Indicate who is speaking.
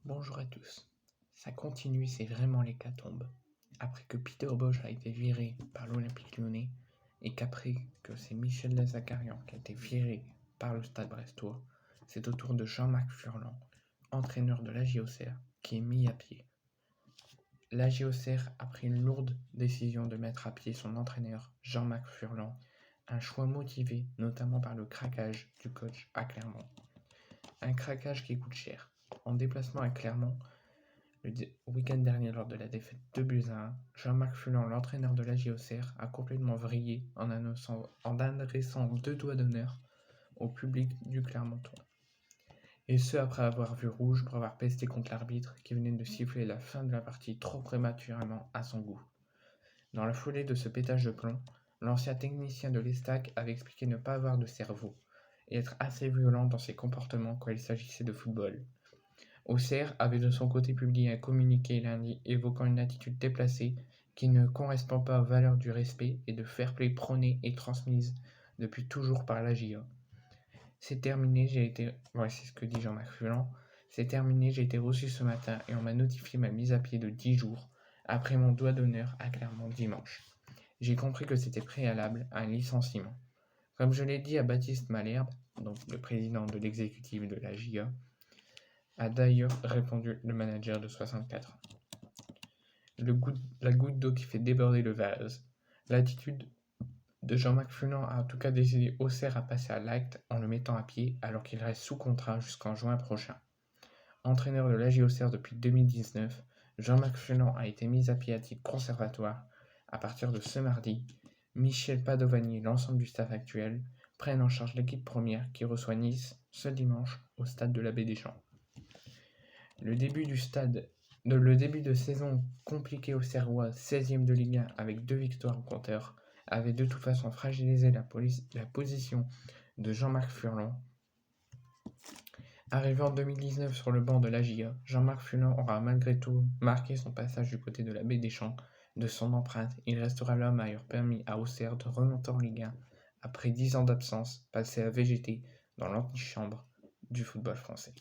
Speaker 1: Bonjour à tous. Ça continue, c'est vraiment l'hécatombe. Après que Peter Bosz a été viré par l'Olympique Lyonnais et qu'après que c'est Michel Lazackarian qui a été viré par le Stade Brestois, c'est au tour de Jean-Marc Furlan, entraîneur de la JOCR, qui est mis à pied. La JOCR a pris une lourde décision de mettre à pied son entraîneur, Jean-Marc Furlan, un choix motivé notamment par le craquage du coach à Clermont. Un craquage qui coûte cher. En déplacement à Clermont, le week-end dernier, lors de la défaite 2-1, Jean-Marc Furlan, l'entraîneur de la JOCR, a complètement vrillé en adressant 2 doigts d'honneur au public du Clermontois. Et ce, après avoir vu rouge pour avoir pesté contre l'arbitre qui venait de siffler la fin de la partie trop prématurément à son goût. Dans la foulée de ce pétage de plomb, l'ancien technicien de l'Estac avait expliqué ne pas avoir de cerveau et être assez violent dans ses comportements quand il s'agissait de football. Auxerre avait de son côté publié un communiqué lundi évoquant une attitude déplacée qui ne correspond pas aux valeurs du respect et de fair-play prônées et transmises depuis toujours par la JA. C'est terminé, c'est ce que dit Jean-Marc Furlan. C'est terminé, j'ai été reçu ce matin et on m'a notifié ma mise à pied de 10 jours après mon doigt d'honneur à Clermont dimanche. J'ai compris que c'était préalable à un licenciement. Comme je l'ai dit à Baptiste Malherbe, donc le président de l'exécutif de la JA, a d'ailleurs répondu le manager de 64 ans. La goutte d'eau qui fait déborder le vase. L'attitude de Jean-Marc Furlan a en tout cas décidé Auxerre à passer à l'acte en le mettant à pied alors qu'il reste sous contrat jusqu'en juin prochain. Entraîneur de l'AJ Auxerre depuis 2019, Jean-Marc Furlan a été mis à pied à titre conservatoire. À partir de ce mardi, Michel Padovani et l'ensemble du staff actuel prennent en charge l'équipe première qui reçoit Nice ce dimanche au stade de la Baie des Champs. Le début de saison compliqué aux Serrois, 16e de Ligue 1 avec 2 victoires au compteur, avait de toute façon fragilisé la position de Jean-Marc Furlan. Arrivé en 2019 sur le banc de l'AJA, Jean-Marc Furlan aura malgré tout marqué son passage du côté de la Baie des Champs. De son empreinte, il restera l'homme à avoir permis à Auxerre de remonter en Ligue 1 après 10 ans d'absence, passé à végéter dans l'antichambre du football français.